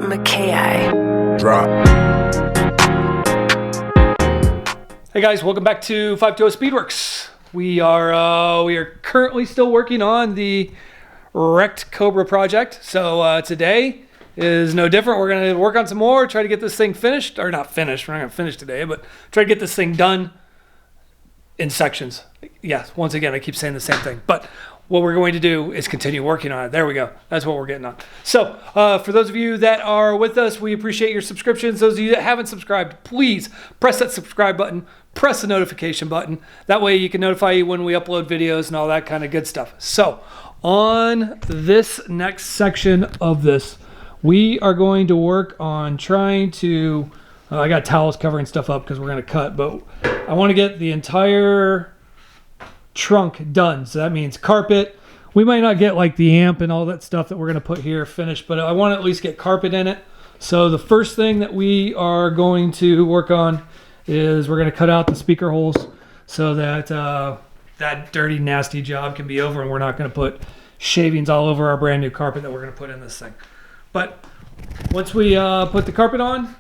Makaih. Drop. Hey guys, welcome back to 520 Speedworks. We are currently still working on the wrecked Cobra project. So today is no different. We're going to work on some more, try to get this thing finished, or not finished. We're not going to finish today, but try to get this thing done in sections. Yes, once again, I keep saying the same thing, but what we're going to do is continue working on it. There we go. That's what we're getting on. So for those of you that are with us, we appreciate your subscriptions. Those of you that haven't subscribed, please press that subscribe button, press the notification button. That way you can notify you when we upload videos and all that kind of good stuff. So on this next section of this, we are going to work on trying to, I got towels covering stuff up because we're going to cut, but I want to get the entire trunk done. So that means carpet. We might not get like the amp and all that stuff that we're going to put here finished, but I want to at least get carpet in it. So the first thing that we are going to work on is we're going to cut out the speaker holes so that that dirty, nasty job can be over and we're not going to put shavings all over our brand new carpet that we're going to put in this thing. But once we put the carpet on,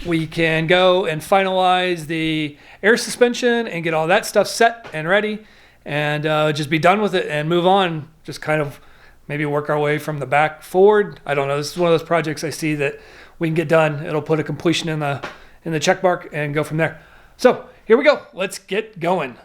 we can go and finalize the air suspension and get all that stuff set and ready and just be done with it and move on. Just kind of maybe work our way from the back forward. I don't know. This is one of those projects I see that we can get done. It'll put a completion in the check mark and go from there. So here we go. Let's get going.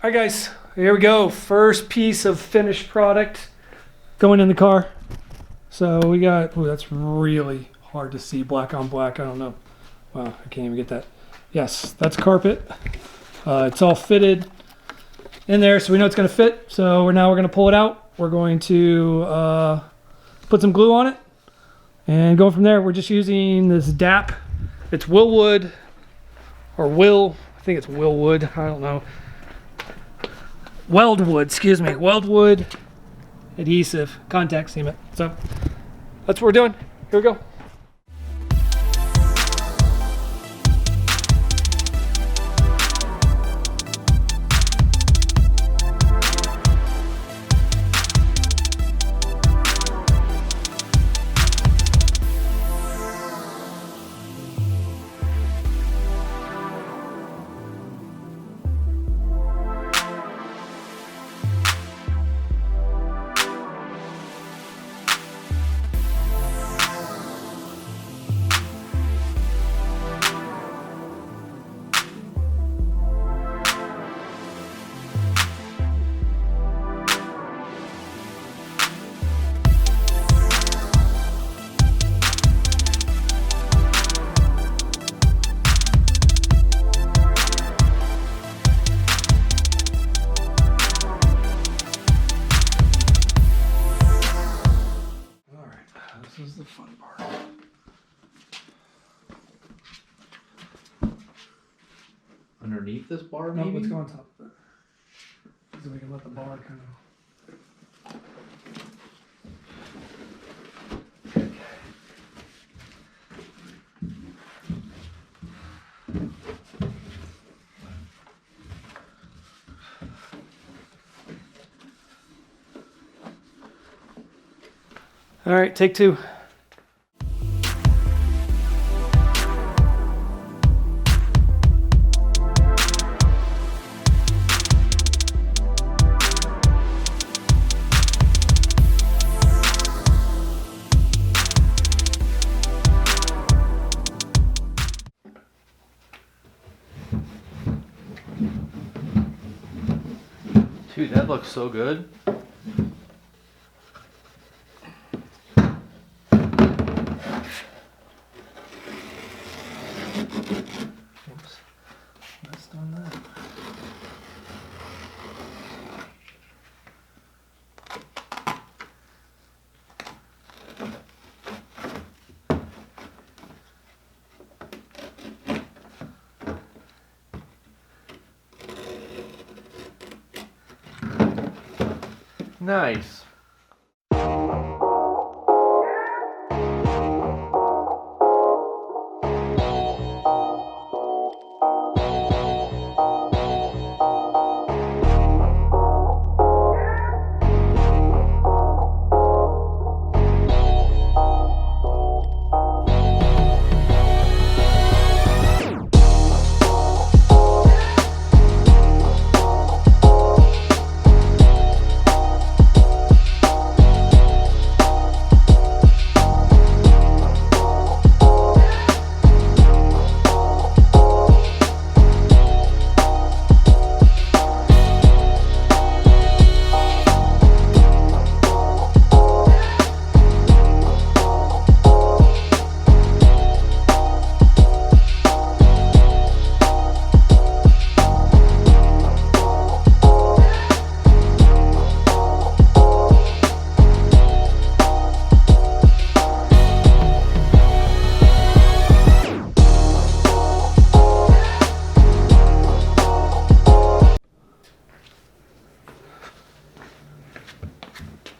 All right, guys, here we go. First piece of finished product going in the car. So we got, oh, that's really hard to see, black on black. I don't know. Wow, I can't even get that. Yes, that's carpet. It's all fitted in there, so we know it's going to fit. So now we're going to pull it out. We're going to put some glue on it and go from there. We're just using this DAP. It's Willwood, or Will, I think it's Willwood. I don't know. Weldwood, excuse me, Weldwood adhesive contact cement. So that's what we're doing. Here we go. This is the fun part. Underneath this bar, No, maybe? let's go on top of it. So we can let the bar kind of... All right, take two. Dude, that looks so good. Oops. Messed on that. Nice.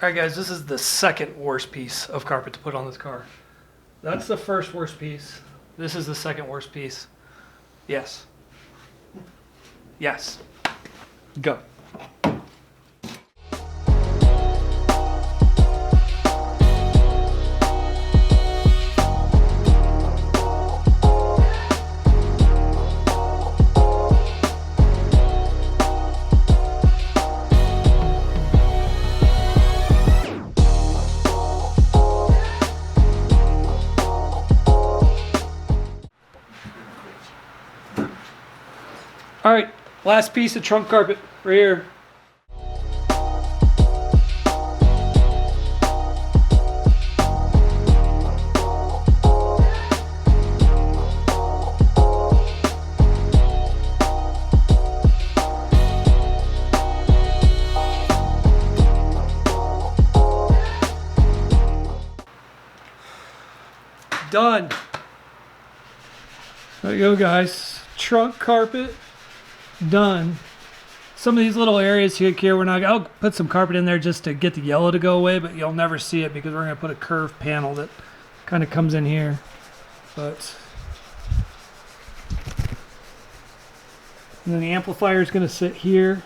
All right, guys, this is the second worst piece of carpet to put on this car. That's the first worst piece. This is the second worst piece. Yes. Yes. Go. All right, last piece of trunk carpet right here. Done. There you go, guys. Trunk carpet. Done. Some of these little areas here, I'll put some carpet in there just to get the yellow to go away, but you'll never see it because we're going to put a curved panel that kind of comes in here. But and then the amplifier is going to sit here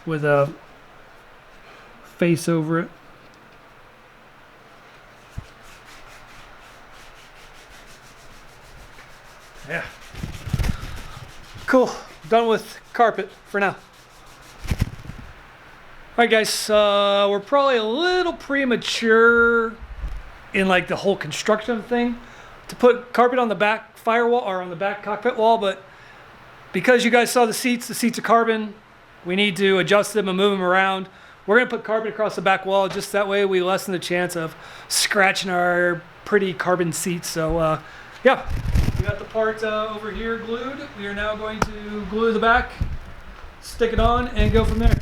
with a face over it. Yeah. Cool. Done with carpet for now. Alright guys, we're probably a little premature in like the whole construction thing to put carpet on the back firewall or on the back cockpit wall, but because you guys saw the seats are carbon, we need to adjust them and move them around. We're going to put carpet across the back wall just that way we lessen the chance of scratching our pretty carbon seats. So yeah. We got the part over here glued. We are now going to glue the back, stick it on, and go from there.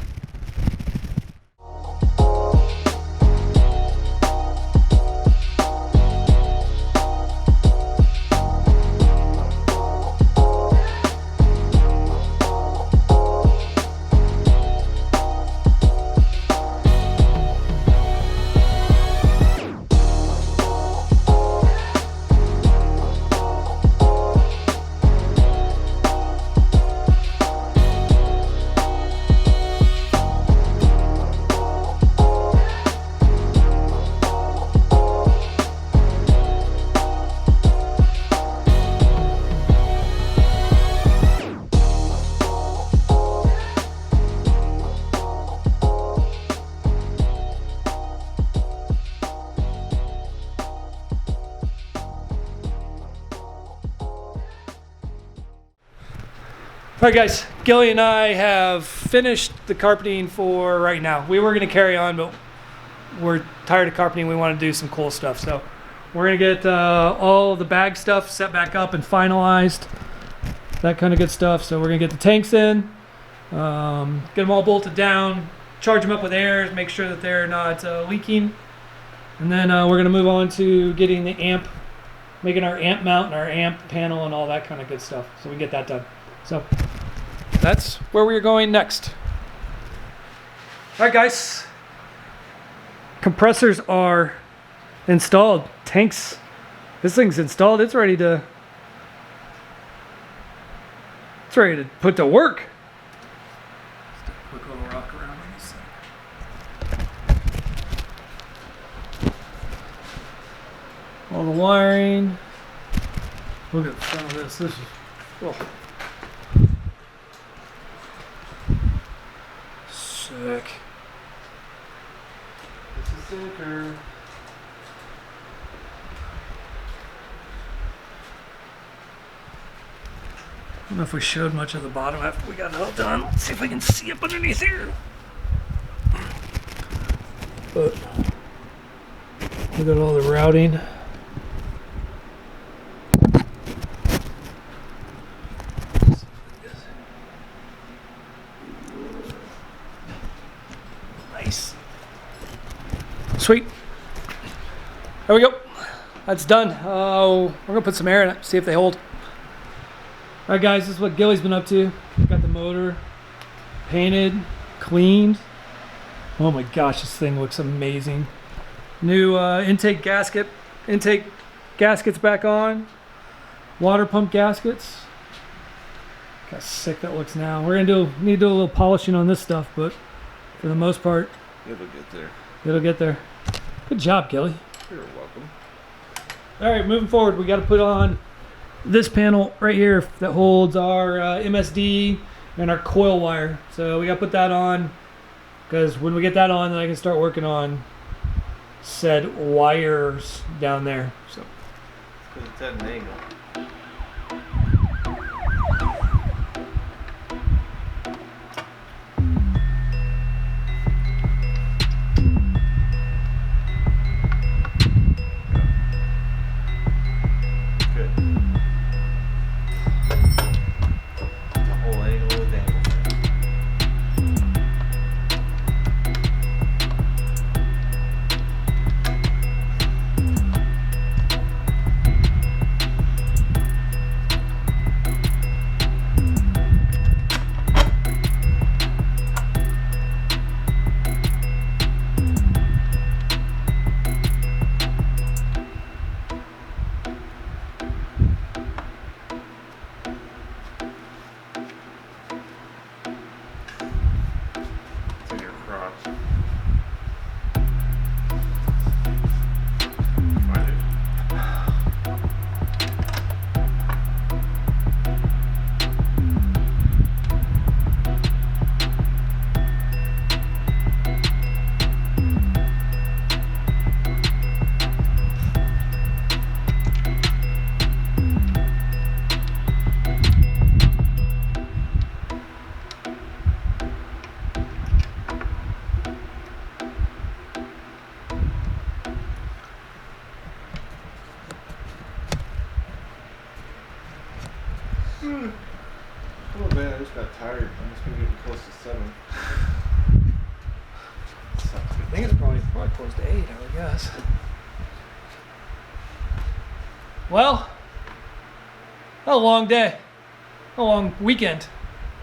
right, guys, Gilly and I have finished the carpeting for right now. We were going to carry on, but we're tired of carpeting. We want to do some cool stuff. So we're going to get all of the bag stuff set back up and finalized. That kind of good stuff. So we're going to get the tanks in, get them all bolted down, charge them up with air, make sure that they're not leaking. And then we're going to move on to getting the amp, making our amp mount and our amp panel and all that kind of good stuff. So we get that done. So that's where we're going next. All right, guys. Compressors are installed. Tanks, this thing's installed. It's ready to put to work. Just a quick little rock around on this thing. All the wiring. Look at the front of this. This is sick. This is sicker. I don't know if we showed much of the bottom after we got it all done. Let's see if we can see up underneath here. But look at all the routing. Nice. Sweet. There we go. That's done. We're gonna put some air in it, see if they hold. All right, guys, this is what Gilly's been up to. Got the motor painted, cleaned. Oh my gosh, this thing looks amazing. New intake gaskets back on. Water pump gaskets. Look how sick that looks now. We're gonna need to do a little polishing on this stuff, but for the most part, It'll get there. it'll get there. Good job, Gilly. You're welcome. All right, moving forward, we got to put on this panel right here that holds our MSD and our coil wire. So we got to put that on, because when we get that on, then I can start working on said wires down there. So Because it's at an angle. Oh man, I just got tired. I'm just gonna get close to 7. I think it's probably close to 8, I would guess. Well, a long day, a long weekend,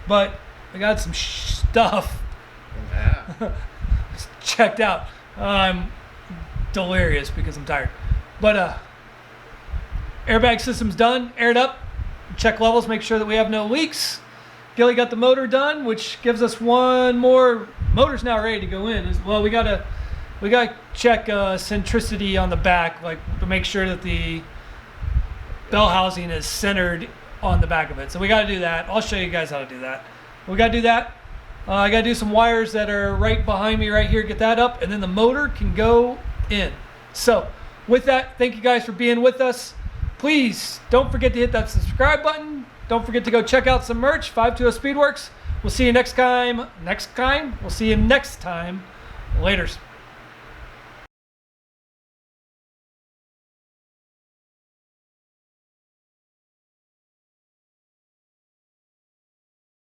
but I got some stuff Yeah. checked out. I'm delirious because I'm tired. But airbag system's done, aired up, check levels, make sure that we have no leaks. Gilly got the motor done, which gives us one more. Motor's now ready to go in. Well, we gotta check centricity on the back, like to make sure that the bell housing is centered on the back of it. So we gotta do that. I'll show you guys how to do that. We gotta do that. I gotta do some wires that are right behind me right here, get that up, and then the motor can go in. So with that, thank you guys for being with us. Please don't forget to hit that subscribe button, Don't forget to go check out some merch, 520 Speedworks. We'll see you next time. We'll see you next time. Laters.